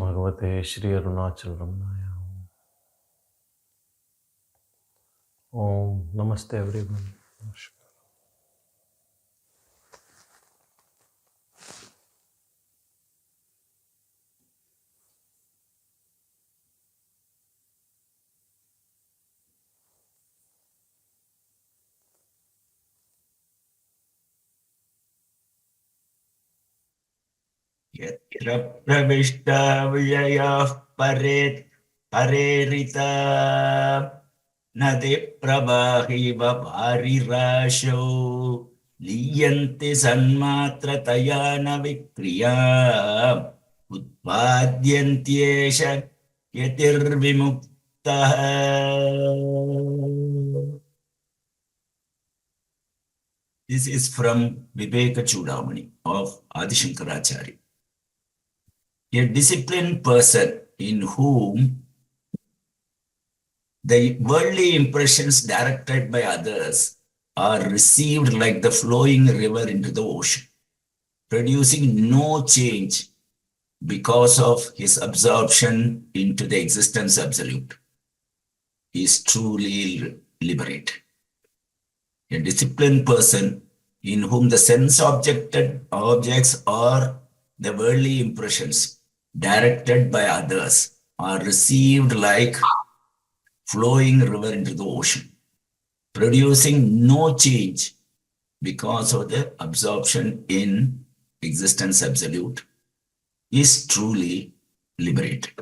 Bhagavate Shri Arunachal Ramnaya. Om Namaste everyone. Yatra pravishta vyayah parerita nadi prabahiva parirasho liyanti sanmatra tayana vikriya utpadyantyesha yatirvimuktaha. This is from Viveka Chudamani of Adi Shankaracharya. A disciplined person in whom the worldly impressions directed by others are received like the flowing river into the ocean, producing no change because of his absorption into the existence absolute, is truly liberated. A disciplined person in whom the sense objects or the worldly impressions directed by others are received like flowing river into the ocean, producing no change because of the absorption in existence absolute, is truly liberated.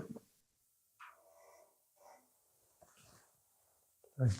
Thank you.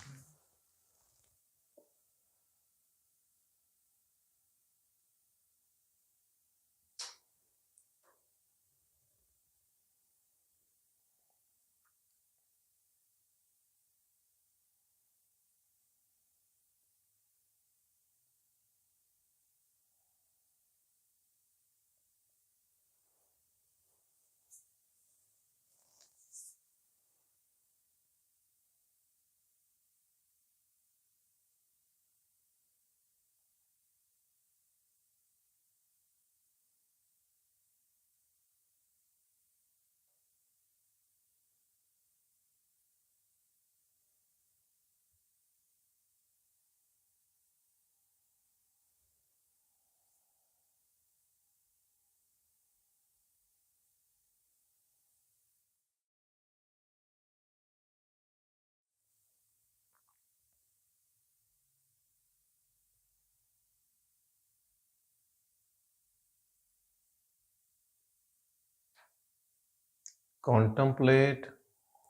Contemplate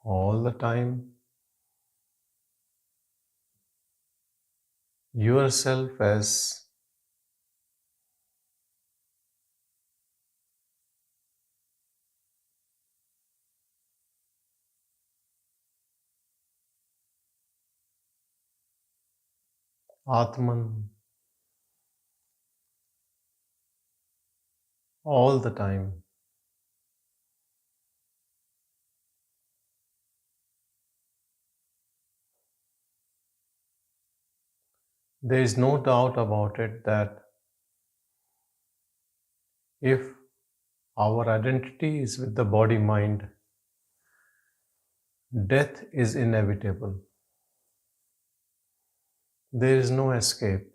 all the time yourself as Atman all the time. There is no doubt about it that if our identity is with the body-mind, death is inevitable. There is no escape.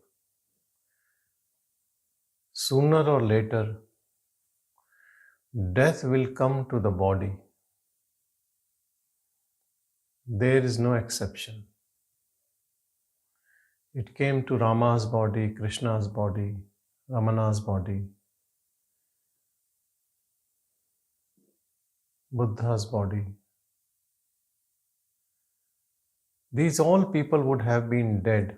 Sooner or later, death will come to the body. There is no exception. It came to Rama's body, Krishna's body, Ramana's body, Buddha's body. These all people would have been dead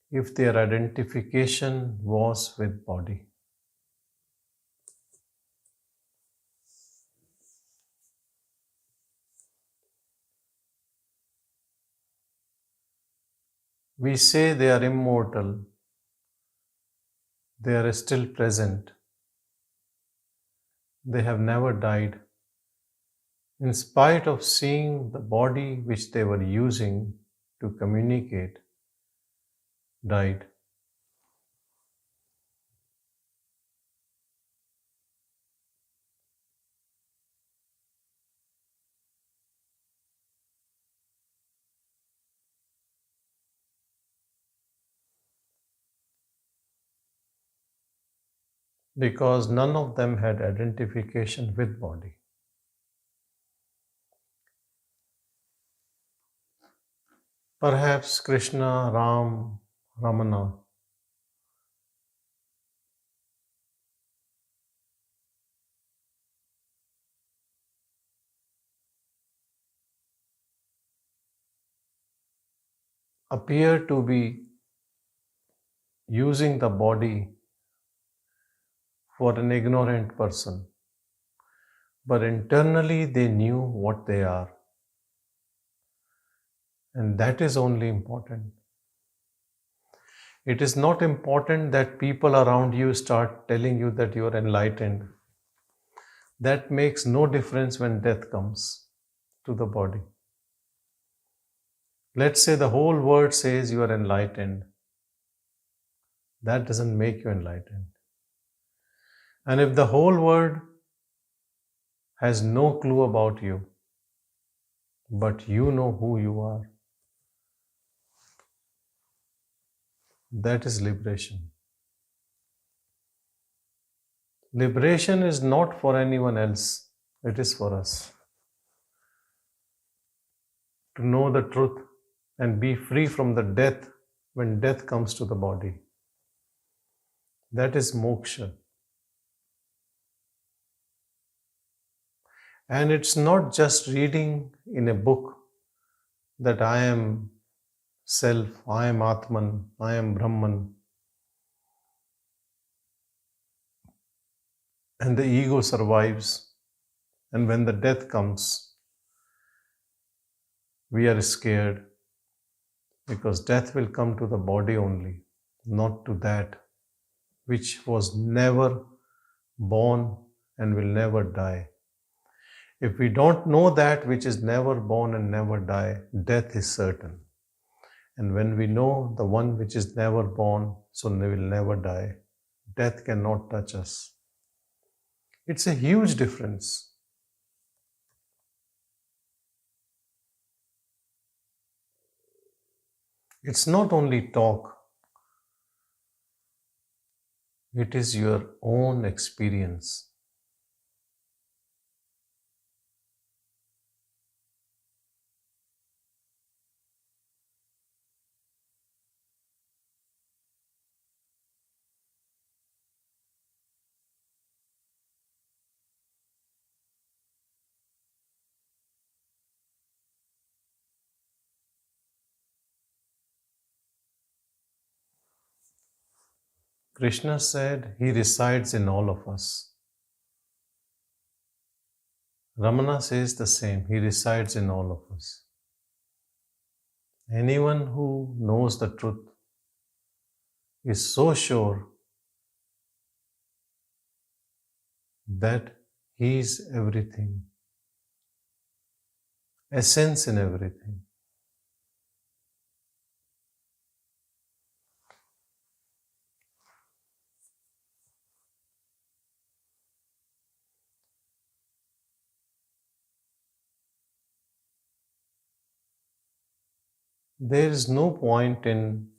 if their identification was with body. We say they are immortal, they are still present, they have never died, in spite of seeing the body which they were using to communicate died. because none of them had identification with body. Perhaps Krishna, Ram, Ramana appear to be using the body for an ignorant person, but internally they knew what they are, and that is only important. It is not important that people around you start telling you that you are enlightened. That makes no difference when death comes to the body. Let's say the whole world says you are enlightened. That doesn't make you enlightened. And if the whole world has no clue about you, but you know who you are, that is liberation. Liberation is not for anyone else, it is for us. To know the truth and be free from the death when death comes to the body. That is moksha. And it's not just reading in a book that I am self, I am Atman, I am Brahman, and the ego survives. And when the death comes, we are scared because death will come to the body only, not to that which was never born and will never die. If we don't know that which is never born and never die, death is certain. And when we know the one which is never born, so they will never die, death cannot touch us. It's a huge difference. It's not only talk, it is your own experience. Krishna said he resides in all of us. Ramana says the same, he resides in all of us. Anyone who knows the truth is so sure that he is everything, essence in everything. There is no point in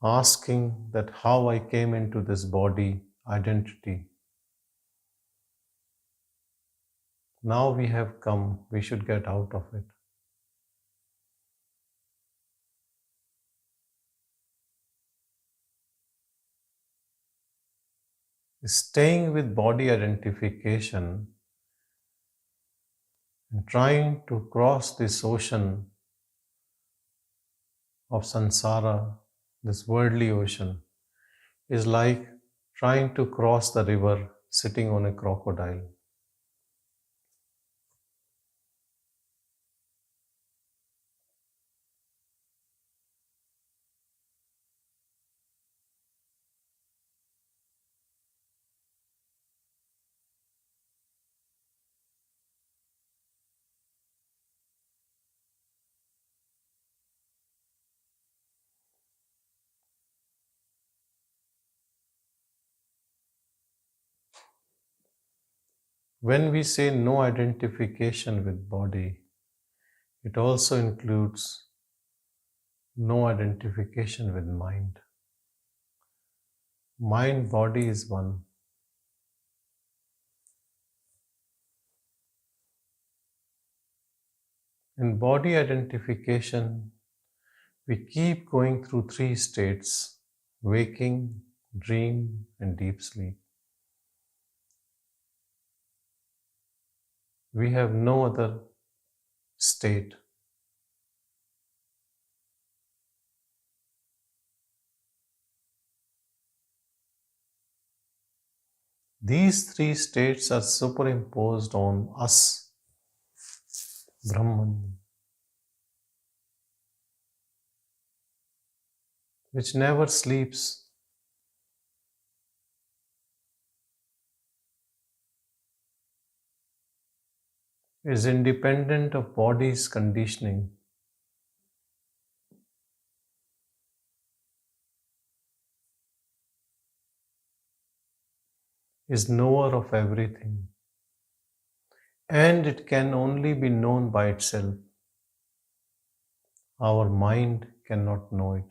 asking that how I came into this body identity. Now we have come, we should get out of it. Staying with body identification and trying to cross this ocean of samsara, this worldly ocean, is like trying to cross the river sitting on a crocodile. When we say no identification with body, it also includes no identification with mind. Mind, body is one. In body identification, we keep going through three states: waking, dream, and deep sleep. We have no other state. These three states are superimposed on us, Brahman, which never sleeps, is independent of body's conditioning, is knower of everything, and it can only be known by itself. Our mind cannot know it.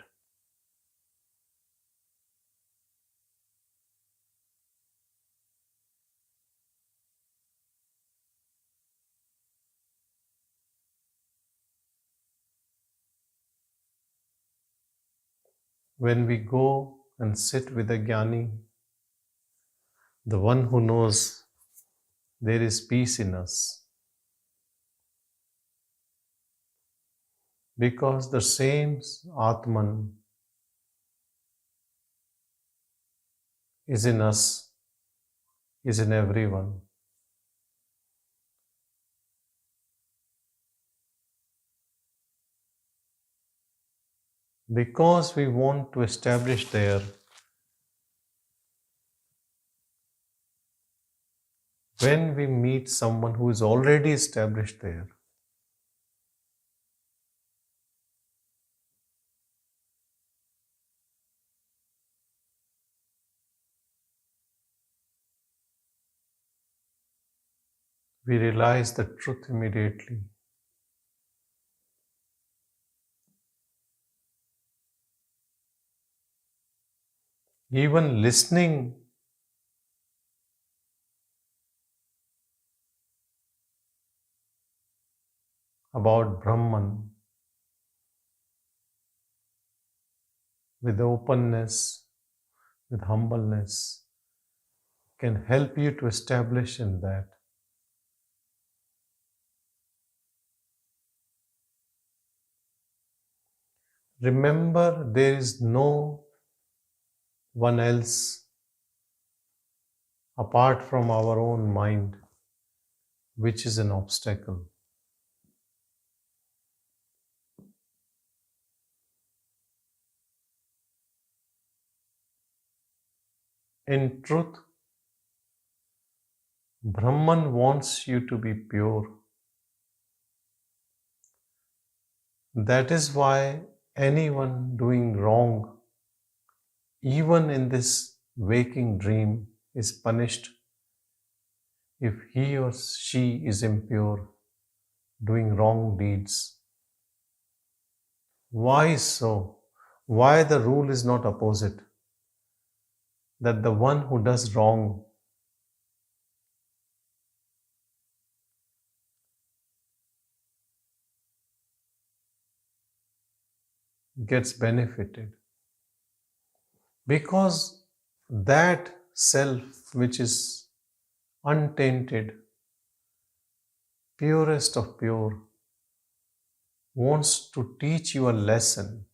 When we go and sit with a jnani, the one who knows, there is peace in us, because the same Atman is in us, is in everyone. Because we want to establish there, when we meet someone who is already established there, we realize the truth immediately. Even listening about Brahman with openness, with humbleness, can help you to establish in that. Remember, there is no one else apart from our own mind which is an obstacle. In truth, Brahman wants you to be pure. That is why anyone doing wrong, even in this waking dream, is punished if he or she is impure, doing wrong deeds. Why so? Why the rule is not opposite? That the one who does wrong gets benefited. Because that self which is untainted, purest of pure, wants to teach you a lesson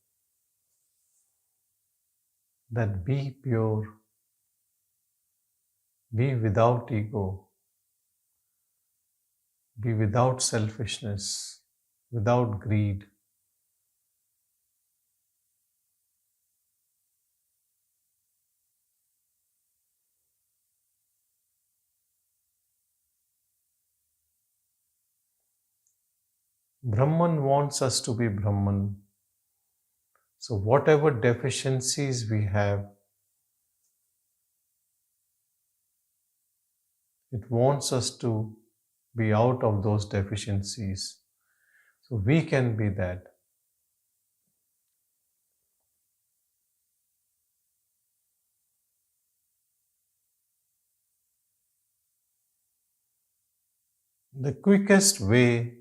that be pure, be without ego, be without selfishness, without greed. Brahman wants us to be Brahman. So, whatever deficiencies we have, it wants us to be out of those deficiencies. So, we can be that. The quickest way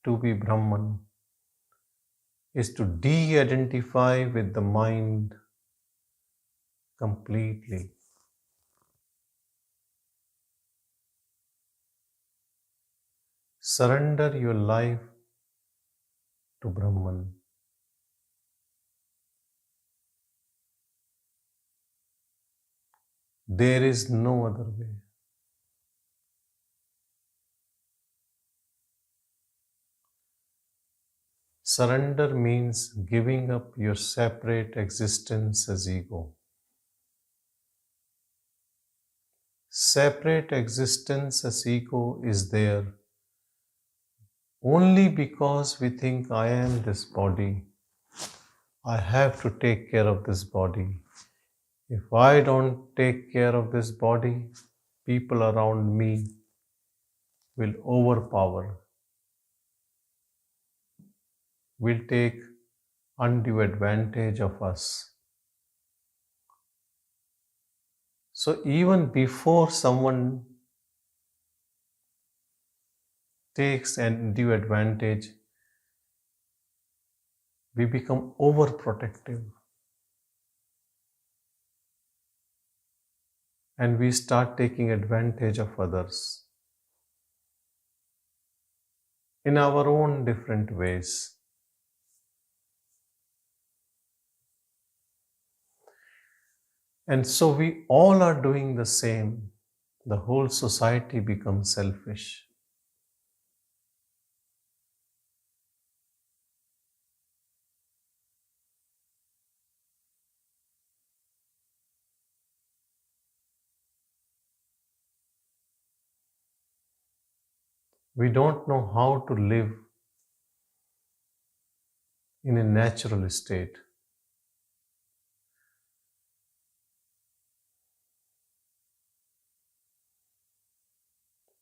to be Brahman is to de-identify with the mind completely. Surrender your life to Brahman. There is no other way. Surrender means giving up your separate existence as ego. Separate existence as ego is there only because we think I am this body. I have to take care of this body. If I don't take care of this body, people around me will overpower, will take undue advantage of us. So even before someone takes undue advantage, we become overprotective and we start taking advantage of others in our own different ways. And so we all are doing the same. The whole society becomes selfish. We don't know how to live in a natural state.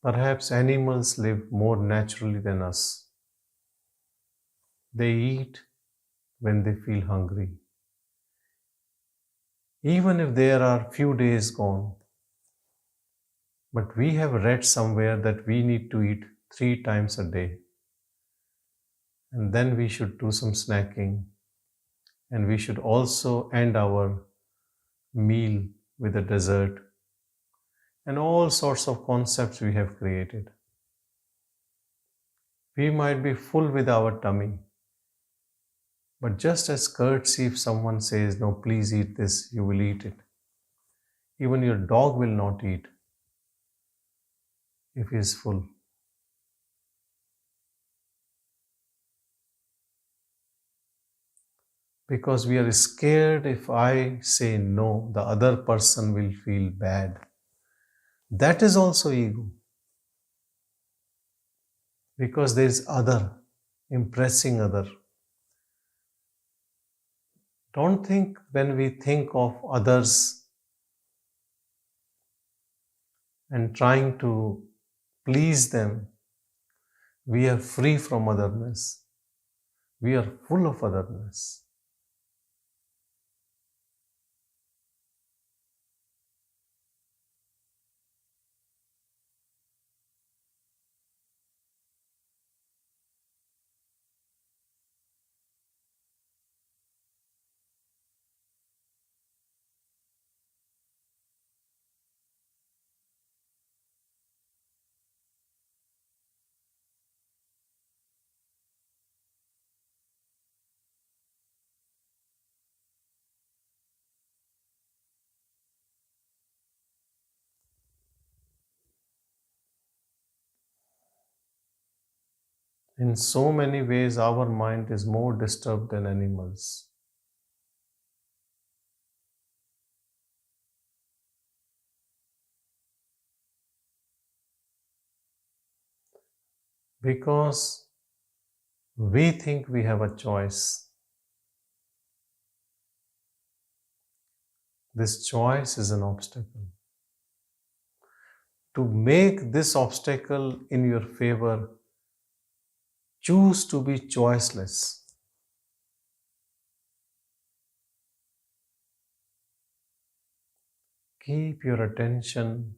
Perhaps animals live more naturally than us. They eat when they feel hungry. Even if there are few days gone, but we have read somewhere that we need to eat 3 times a day. And then we should do some snacking. And we should also end our meal with a dessert. And all sorts of concepts we have created. We might be full with our tummy. But just as courtesy, if someone says, no, please eat this, you will eat it. Even your dog will not eat if he is full. Because we are scared if I say no, the other person will feel bad. That is also ego. Because there is other, impressing other. Don't think when we think of others and trying to please them, we are free from otherness. We are full of otherness. In so many ways, our mind is more disturbed than animals. Because we think we have a choice. This choice is an obstacle. To make this obstacle in your favor, choose to be choiceless. Keep your attention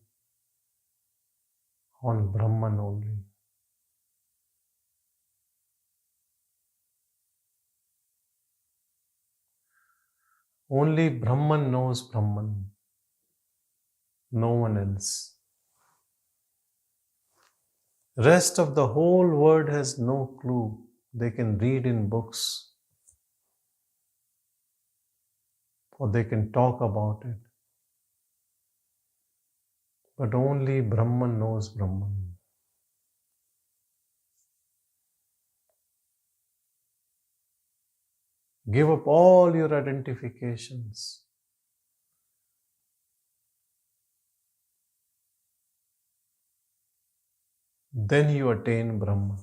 on Brahman only. Only Brahman knows Brahman, no one else. Rest of the whole world has no clue. They can read in books or they can talk about it. But only Brahman knows Brahman. Give up all your identifications. Then you attain Brahman.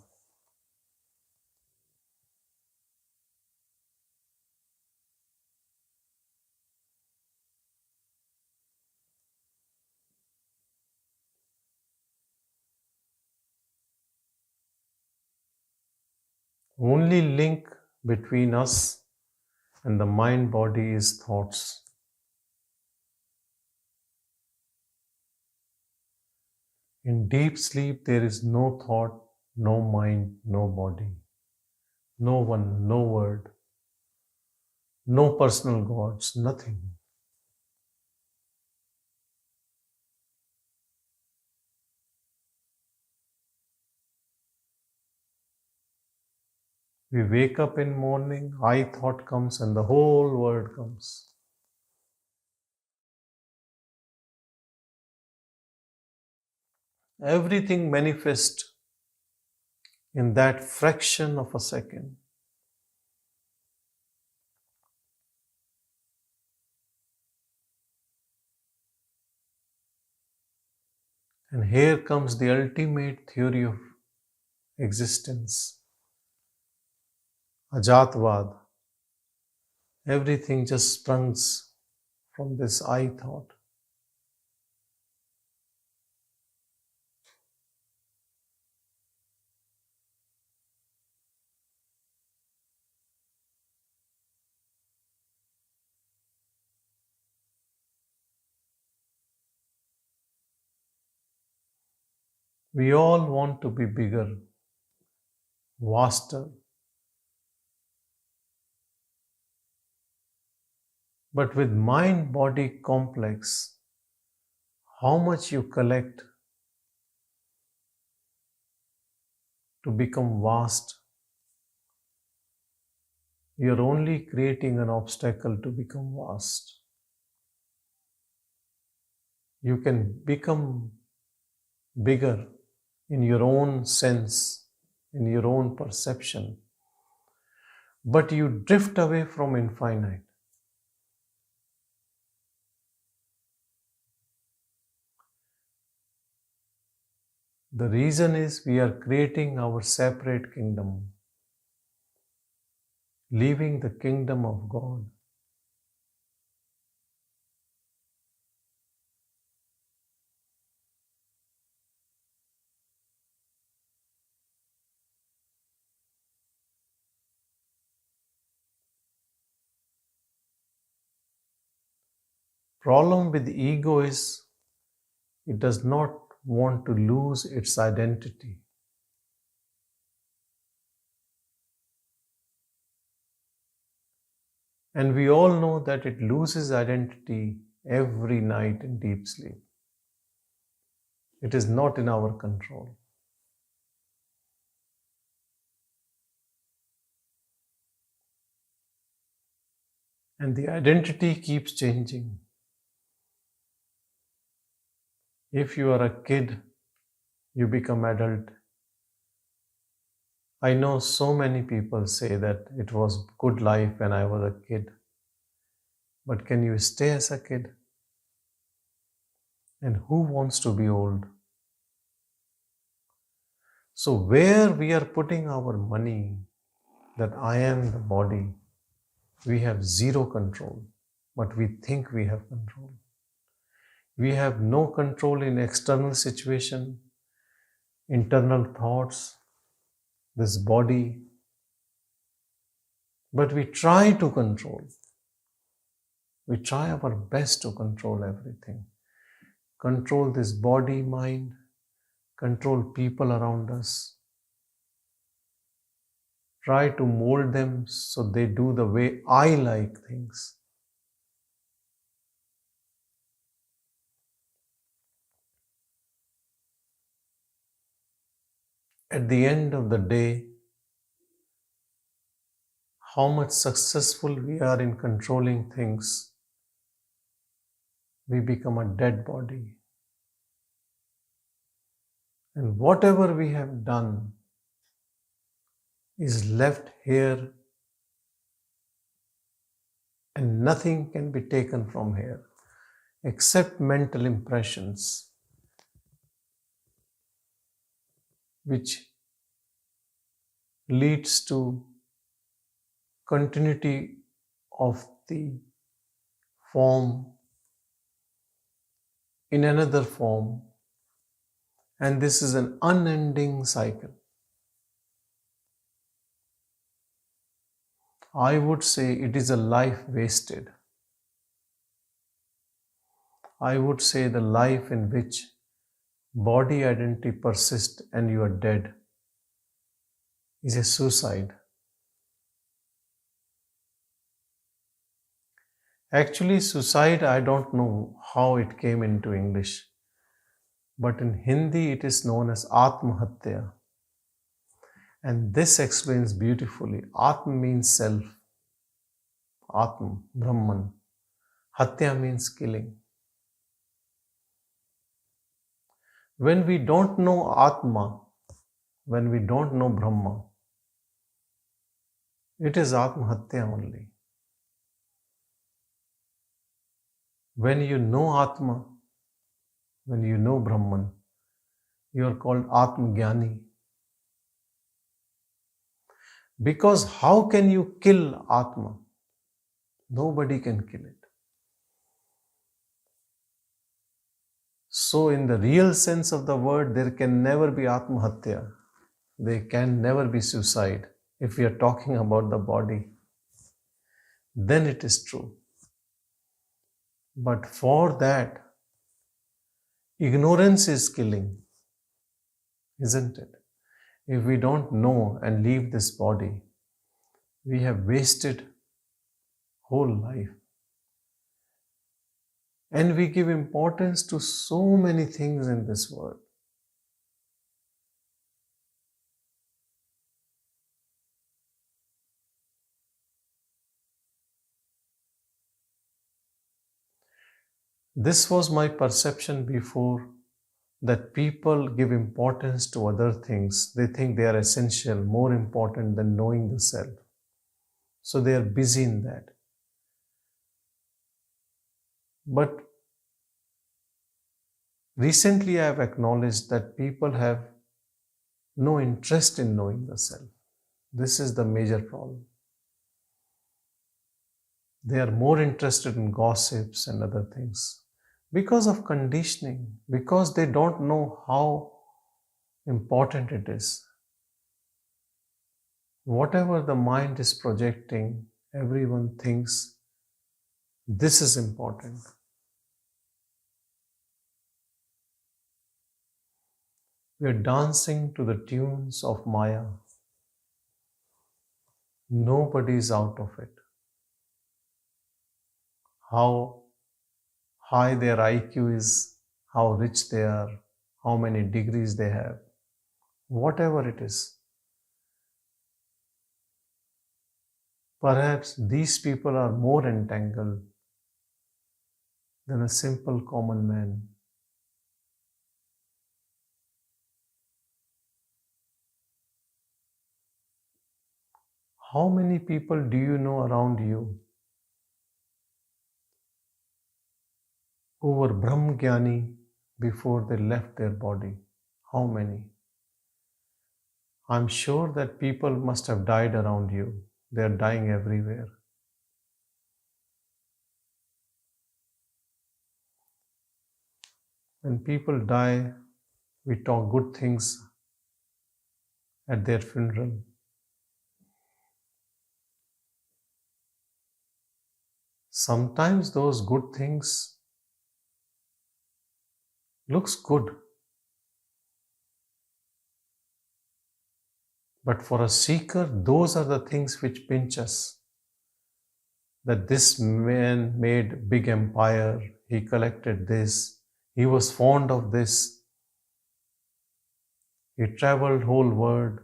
Only link between us and the mind body is thoughts. In deep sleep, there is no thought, no mind, no body, no one, no word, no personal gods, nothing. We wake up in morning, I thought comes and the whole world comes. Everything manifests in that fraction of a second. And here comes the ultimate theory of existence, Ajatvad. Everything just springs from this I thought. We all want to be bigger, vaster. But with mind-body complex, how much you collect to become vast, you're only creating an obstacle to become vast. You can become bigger in your own sense, in your own perception, but you drift away from infinite. The reason is we are creating our separate kingdom, leaving the kingdom of God. Problem with the ego is it does not want to lose its identity. And we all know that it loses identity every night in deep sleep. It is not in our control. And the identity keeps changing. If you are a kid, you become adult. I know so many people say that it was good life when I was a kid. But can you stay as a kid? And who wants to be old? So where we are putting our money, that I am the body, we have zero control, but we think we have control. We have no control in external situation, internal thoughts, this body, but we try to control. We try our best to control everything. Control this body, mind, control people around us. Try to mold them so they do the way I like things. at the end of the day, how much successful we are in controlling things, we become a dead body. And whatever we have done is left here, and nothing can be taken from here except mental impressions, which leads to continuity of the form in another form, and this is an unending cycle. I would say it is a life wasted. I would say the life in which body identity persists and you are dead is a suicide. Actually, suicide, I don't know how it came into English, but in Hindi it is known as Atman Hathya. And this explains beautifully. Atman means self. Atman, Brahman. Hatya means killing. When we don't know Atma, when we don't know Brahma, it is Atma Hathya only. When you know Atma, when you know Brahman, you are called Atma Jnani. Because how can you kill Atma? Nobody can kill it. So in the real sense of the word, there can never be Atma Hatya. There can never be suicide. If we are talking about the body, then it is true. But for that, ignorance is killing, isn't it? If we don't know and leave this body, we have wasted whole life. And we give importance to so many things in this world. This was my perception before, that people give importance to other things. They think they are essential, more important than knowing the self. So they are busy in that. But recently I have acknowledged that people have no interest in knowing the self. This is the major problem. They are more interested in gossips and other things because of conditioning, because they don't know how important it is. Whatever the mind is projecting, everyone thinks this is important. We are dancing to the tunes of Maya. Nobody is out of it. How high their IQ is, how rich they are, how many degrees they have, whatever it is. Perhaps these people are more entangled than a simple common man. How many people do you know around you who were Brahm Jnani before they left their body? How many? I'm sure that people must have died around you. They are dying everywhere. When people die, we talk good things at their funeral. Sometimes those good things looks good. But for a seeker, those are the things which pinch us. That this man made big empire, he collected this, he was fond of this. He traveled whole world.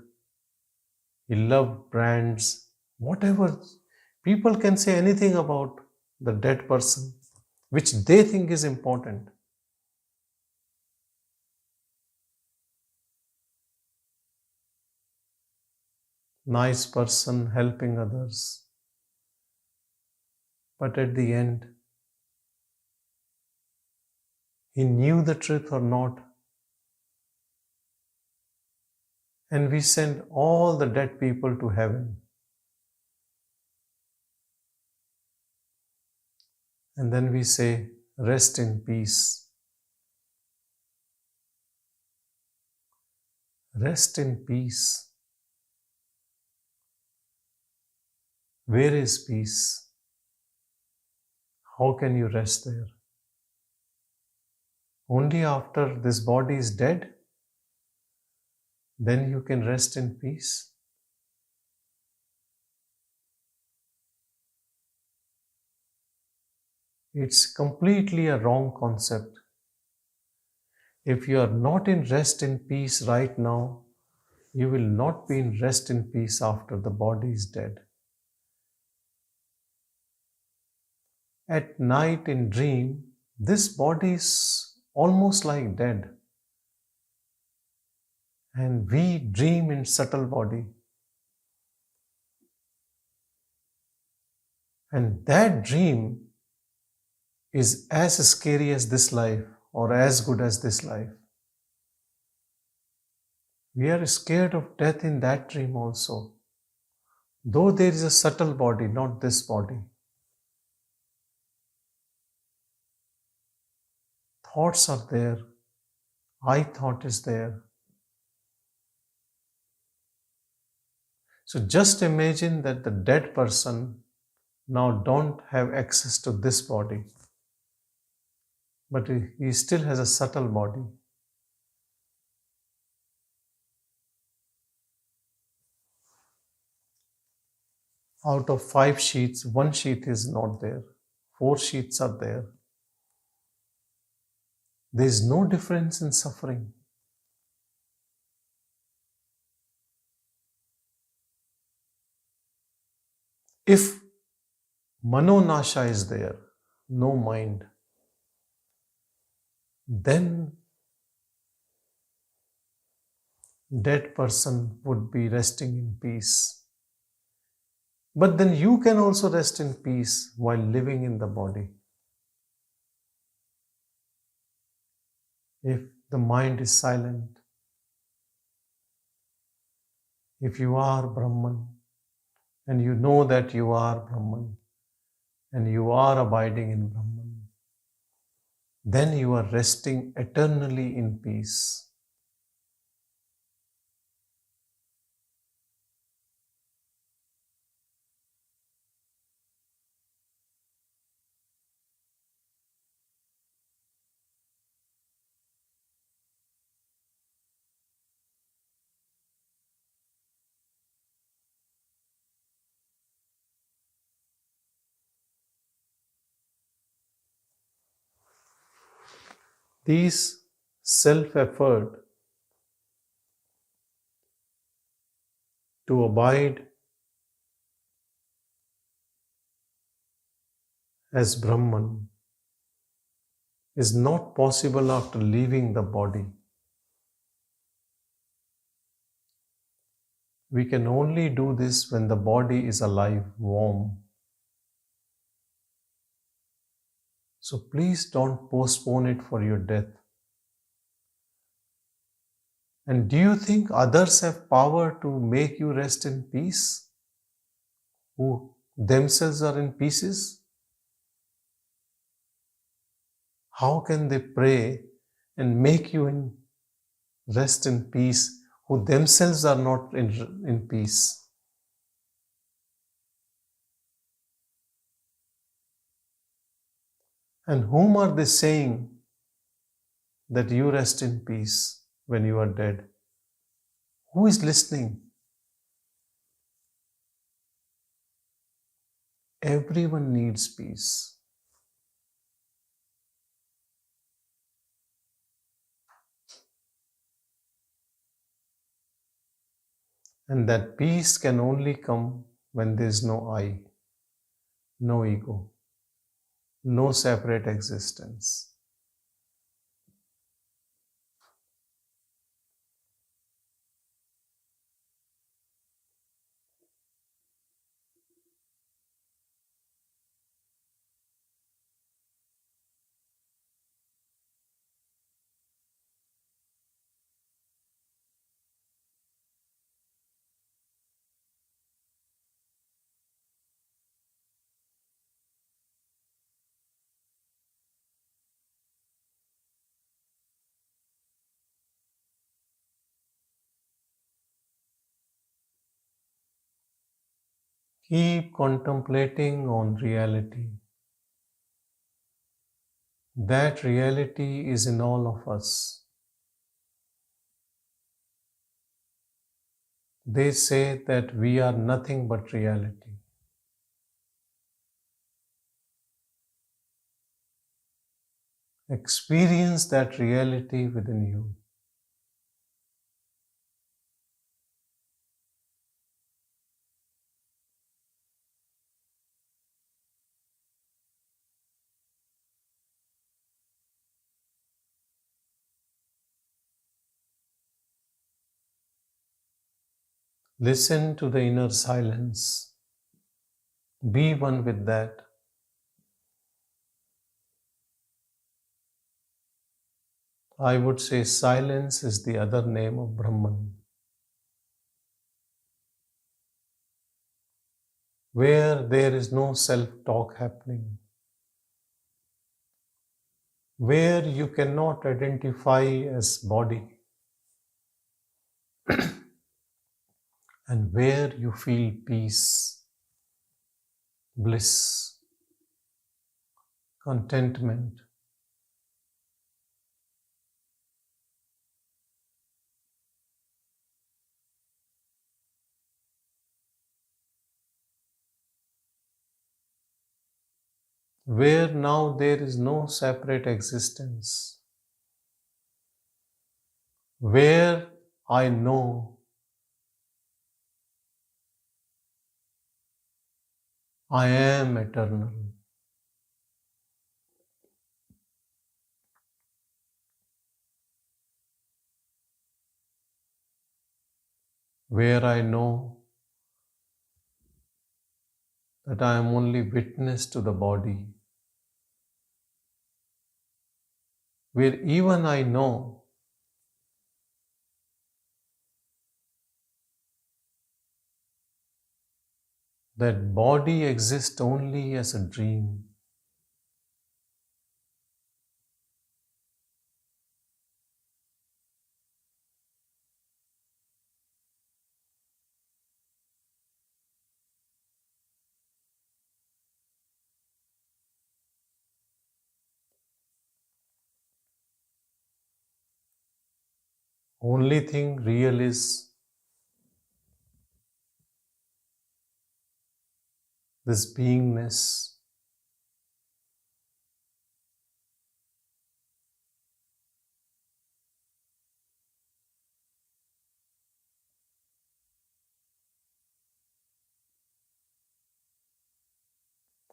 He loved brands. Whatever. People can say anything about the dead person, which they think is important. Nice person, helping others. But at the end, he knew the truth or not. And we send all the dead people to heaven. And then we say, rest in peace. Rest in peace. Where is peace? How can you rest there? Only after this body is dead, then you can rest in peace. It's completely a wrong concept. If you are not in rest in peace right now, you will not be in rest in peace after the body is dead. At night in dream, this body is almost like dead. And we dream in subtle body. And that dream is as scary as this life or as good as this life. We are scared of death in that dream also. Though there is a subtle body, not this body. Thoughts are there. I thought is there. So just imagine that the dead person now don't have access to this body. But he still has a subtle body. Out of 5 sheets, 1 sheet is not there. 4 sheets are there. There is no difference in suffering. If Manonasha is there, no mind, then dead person would be resting in peace. But then you can also rest in peace while living in the body. If the mind is silent, if you are Brahman, and you know that you are Brahman, and you are abiding in Brahman, then you are resting eternally in peace. These self-effort to abide as Brahman is not possible after leaving the body. We can only do this when the body is alive, warm. So please don't postpone it for your death. And do you think others have power to make you rest in peace? Who themselves are in pieces? How can they pray and make you rest in peace who themselves are not in peace? And whom are they saying that you rest in peace when you are dead? Who is listening? Everyone needs peace. And that peace can only come when there is no I, no ego, no separate existence. Keep contemplating on reality. That reality is in all of us. They say that we are nothing but reality. Experience that reality within you. Listen to the inner silence. Be one with that. I would say silence is the other name of Brahman. Where there is no self-talk happening. Where you cannot identify as body. And where you feel peace, bliss, contentment. Where now there is no separate existence. Where I know I am eternal. Where I know that I am only witness to the body. Where even I know that body exists only as a dream. Only thing real is this beingness.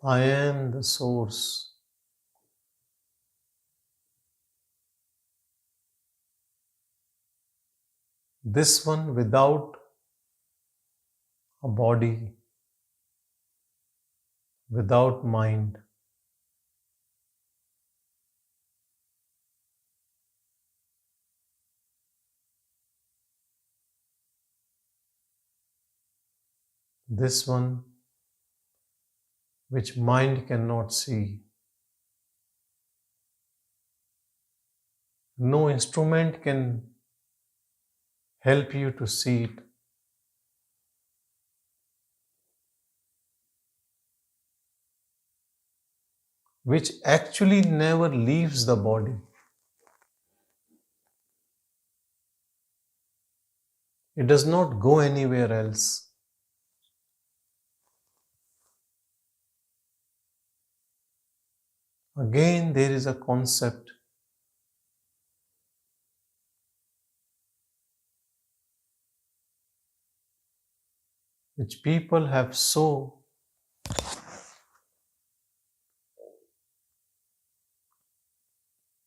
I am the source. This one without a body, without mind. This one which mind cannot see. No instrument can help you to see it. Which actually never leaves the body. It does not go anywhere else. Again, there is a concept. which people have so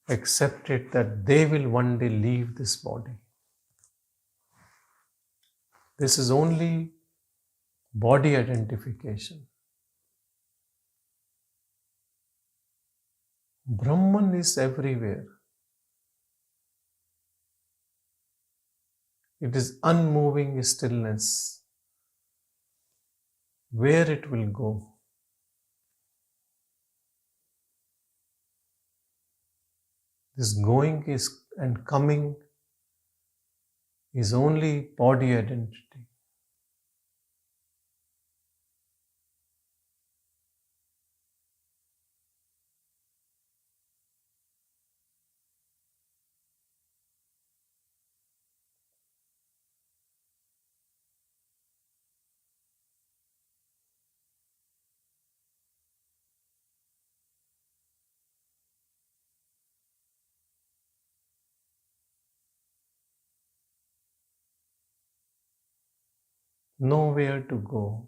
accepted that they will one day leave this body. This is only body identification. Brahman is everywhere. It is unmoving stillness. Where it will go. This going is and coming is only body identity. Nowhere to go,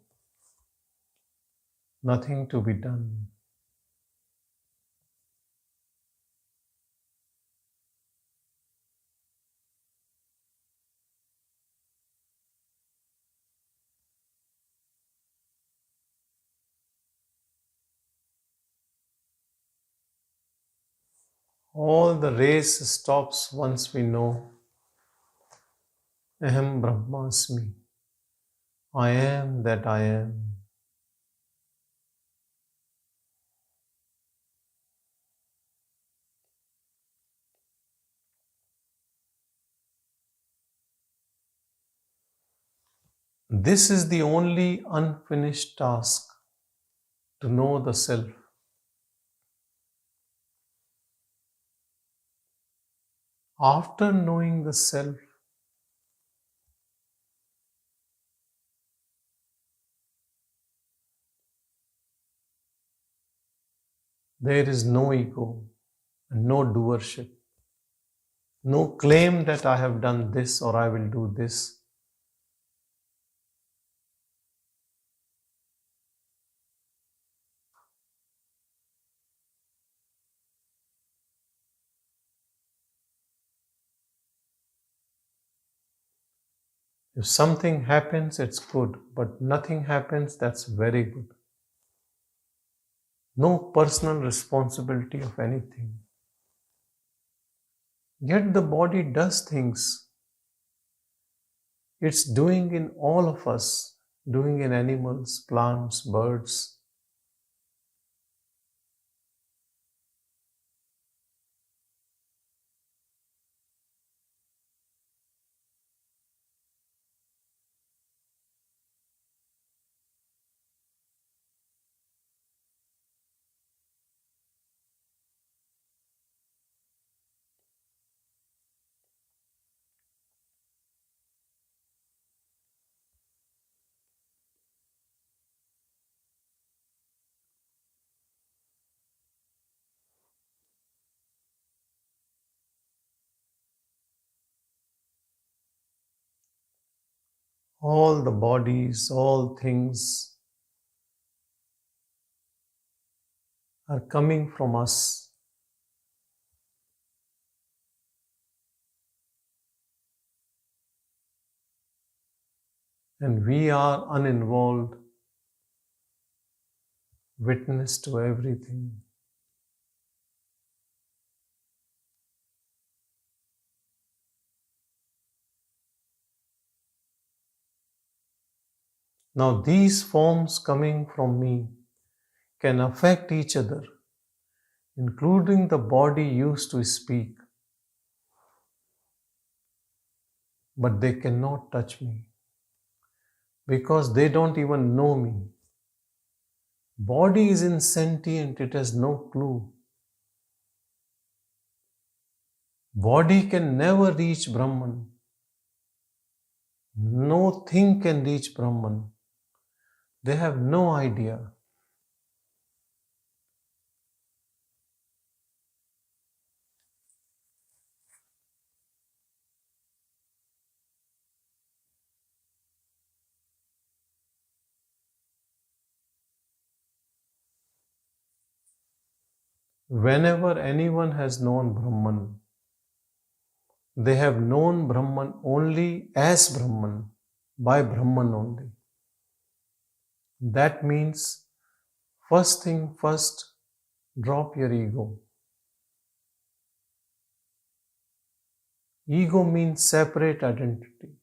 nothing to be done. All the race stops once we know Aham Brahmasmi. I am that I am. This is the only unfinished task, to know the self. After knowing the self, there is no ego and no doership. No claim that I have done this or I will do this. If something happens, it's good, but nothing happens, that's very good. No personal responsibility of anything. Yet the body does things. It's doing in all of us, doing in animals, plants, birds. All the bodies, all things are coming from us. And we are uninvolved, witness to everything. Now, these forms coming from me can affect each other, including the body used to speak, but they cannot touch me because they don't even know me. Body is insentient, it has no clue. Body can never reach Brahman. No thing can reach Brahman. They have no idea. Whenever anyone has known Brahman, they have known Brahman only as Brahman, by Brahman only. That means, first thing first, drop your ego. Ego means separate identity.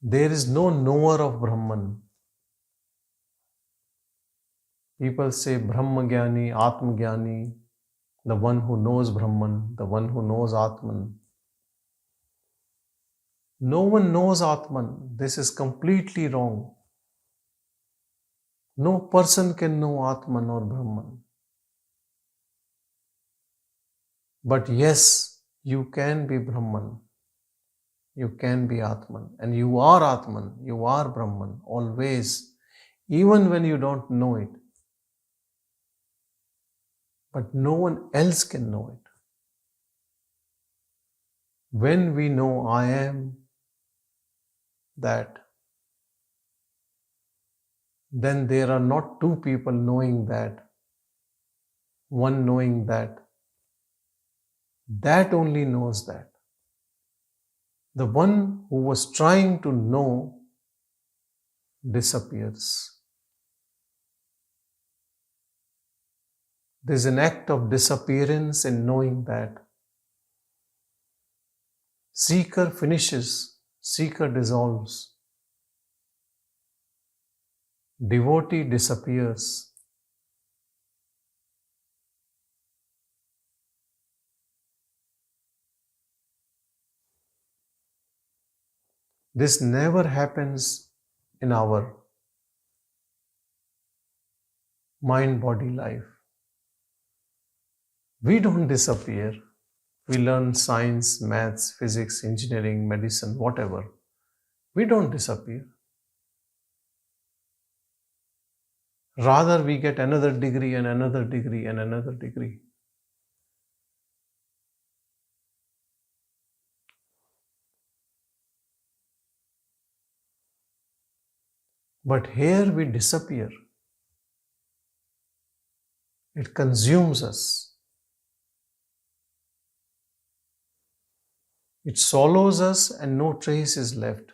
There is no knower of Brahman. People say Brahma Jnani, Atma Jnani, the one who knows Brahman, the one who knows Atman. No one knows Atman. This is completely wrong. No person can know Atman or Brahman. But yes, you can be Brahman. You can be Atman. And you are Atman. You are Brahman. Always. Even when you don't know it. But no one else can know it. When we know I am that, then there are not two people knowing that, one knowing that. That only knows that. The one who was trying to know disappears. There's an act of disappearance in knowing that. Seeker finishes, seeker dissolves. Devotee disappears. This never happens in our mind-body life. We don't disappear. We learn science, maths, physics, engineering, medicine, whatever. We don't disappear. Rather, we get another degree and another degree and another degree. But here we disappear. It consumes us. It swallows us and no trace is left.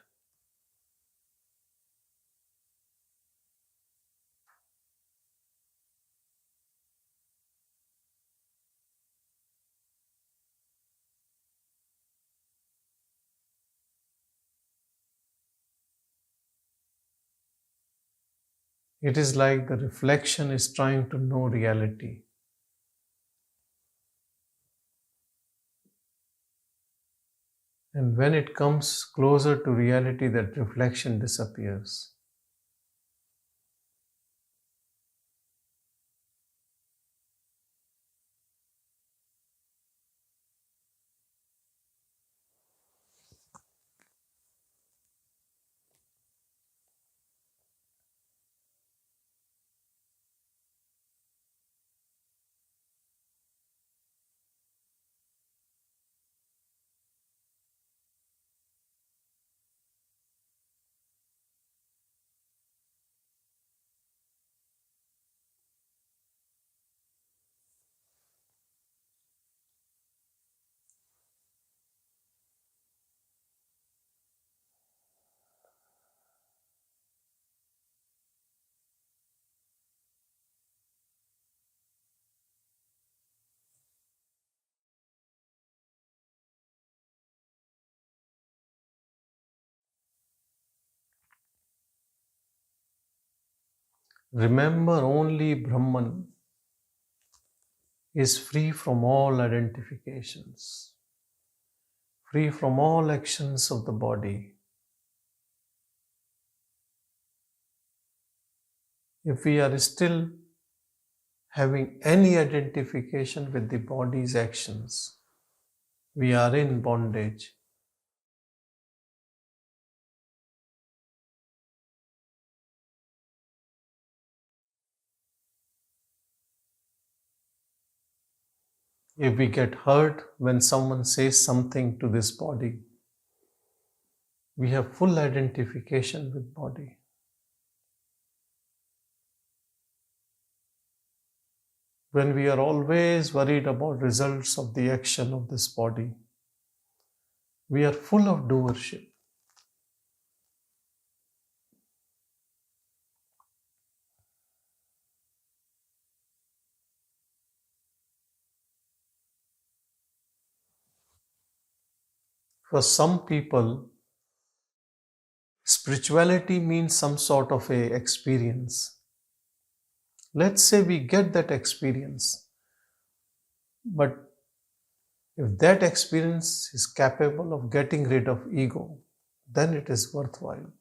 It is like the reflection is trying to know reality. And when it comes closer to reality, that reflection disappears. Remember, only Brahman is free from all identifications, free from all actions of the body. If we are still having any identification with the body's actions, we are in bondage. If we get hurt when someone says something to this body, We have full identification with body. When we are always worried about results of the action of this body, we are full of doership. For some people, spirituality means some sort of a experience. Let's say we get that experience, but if that experience is capable of getting rid of ego, then it is worthwhile.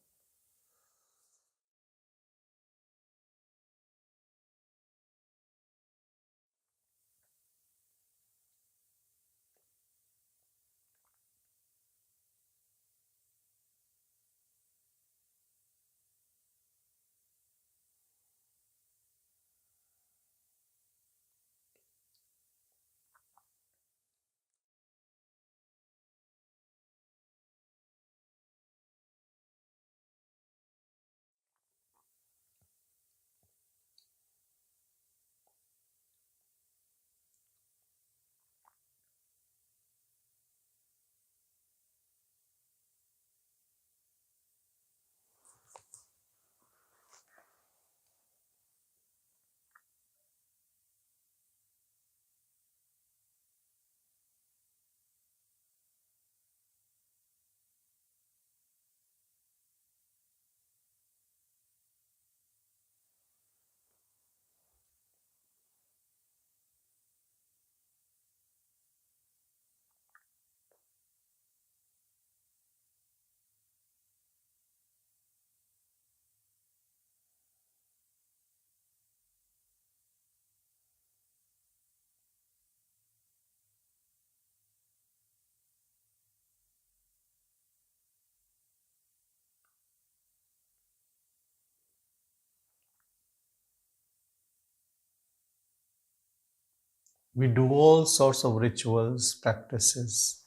We do all sorts of rituals, practices,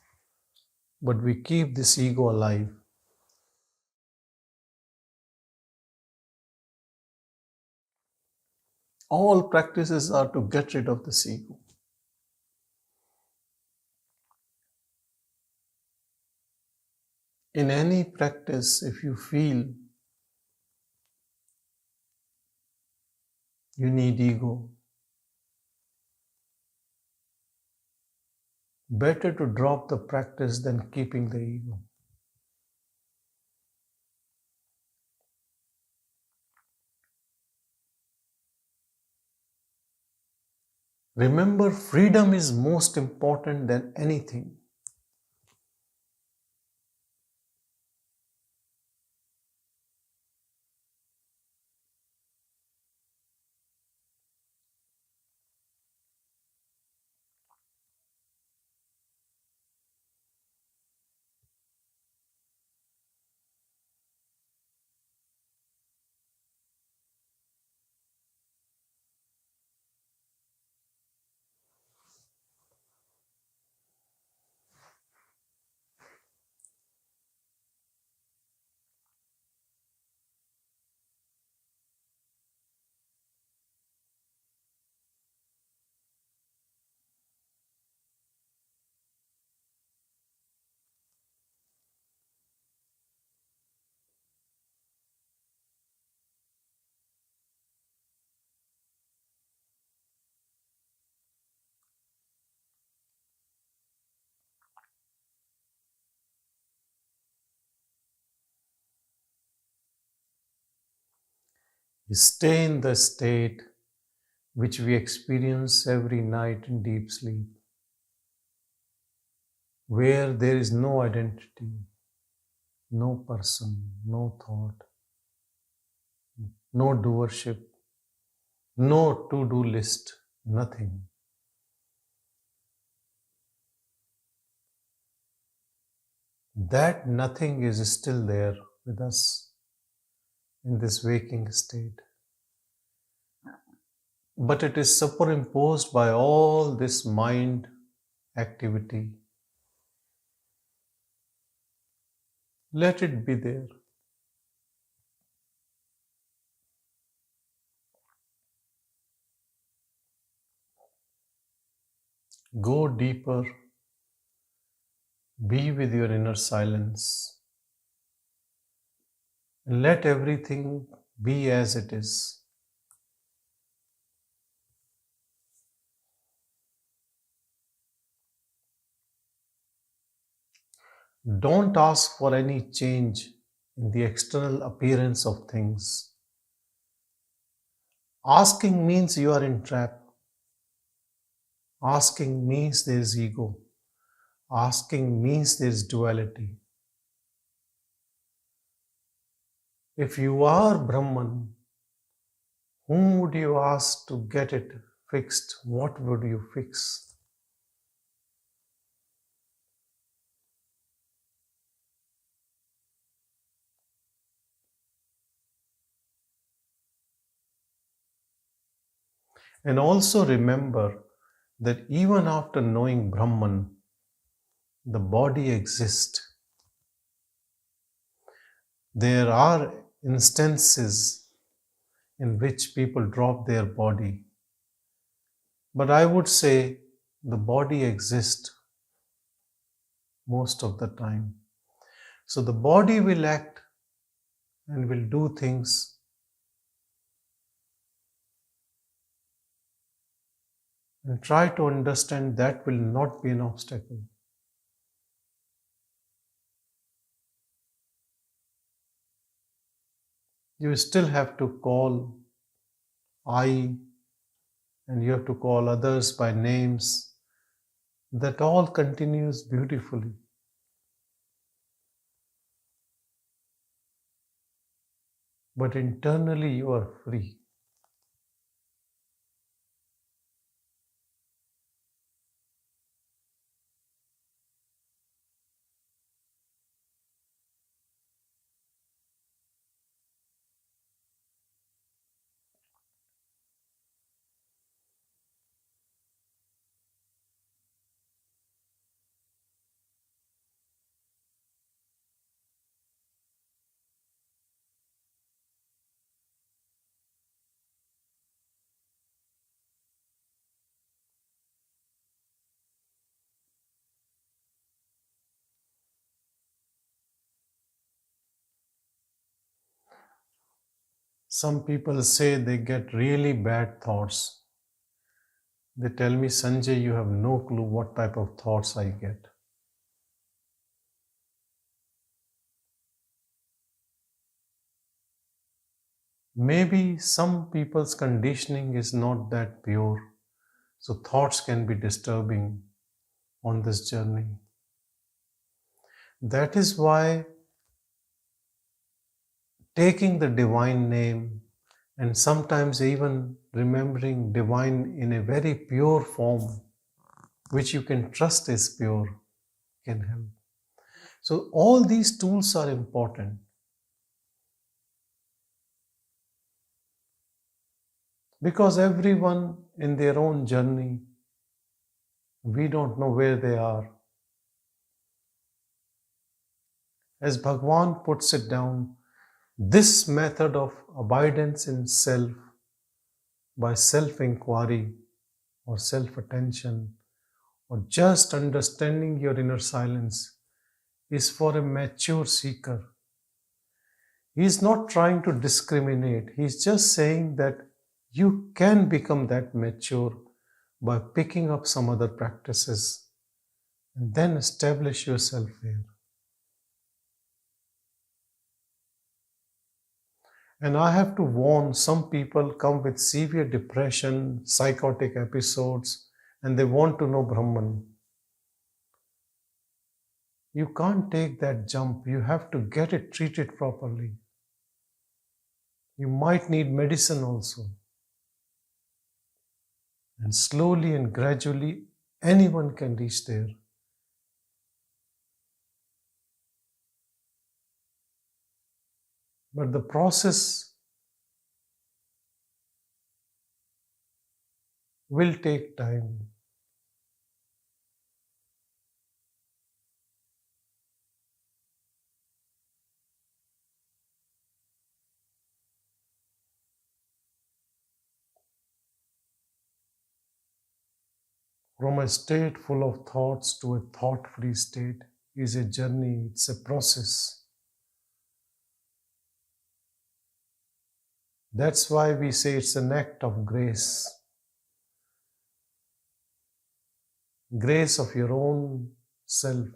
but we keep this ego alive. All practices are to get rid of this ego. In any practice, if you feel you need ego, better to drop the practice than keeping the ego. Remember, freedom is most important than anything. We stay in the state which we experience every night in deep sleep, where there is no identity, no person, no thought, no doership, no to-do list, nothing. That nothing is still there with us in this waking state. But it is superimposed by all this mind activity, Let it be there. Go deeper. Be with your inner silence. And let everything be as it is. Don't ask for any change in the external appearance of things. Asking means you are in trap. Asking means there is ego. Asking means there is duality. If you are Brahman, whom would you ask to get it fixed? What would you fix? And also remember that even after knowing Brahman, the body exists. There are instances in which people drop their body. But I would say the body exists most of the time. So the body will act and will do things, and try to understand that will not be an obstacle. You still have to call I, and you have to call others by names. That all continues beautifully. But internally you are free. Some people say they get really bad thoughts. They tell me, Sanjay, you have no clue what type of thoughts I get. Maybe some people's conditioning is not that pure, so thoughts can be disturbing on this journey. That is why taking the divine name and sometimes even remembering divine in a very pure form, which you can trust is pure, can help. So all these tools are important. Because everyone in their own journey, we don't know where they are. As Bhagavan puts it down, this method of abidance in self by self-inquiry or self-attention or just understanding your inner silence is for a mature seeker. He is not trying to discriminate. He is just saying that you can become that mature by picking up some other practices and then establish yourself there. And I have to warn, some people come with severe depression, psychotic episodes, and they want to know Brahman. You can't take that jump. You have to get it treated properly. You might need medicine also. And slowly and gradually, anyone can reach there. But the process will take time. From a state full of thoughts to a thought-free state is a journey, it's a process. That's why we say it's an act of grace. Grace of your own self.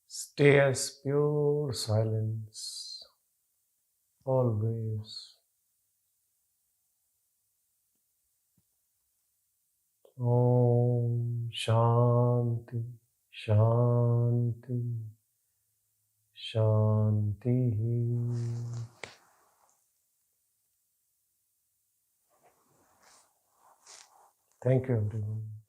Stay as pure silence, always. Om Shanti, Shanti, Shanti. Thank you, everyone.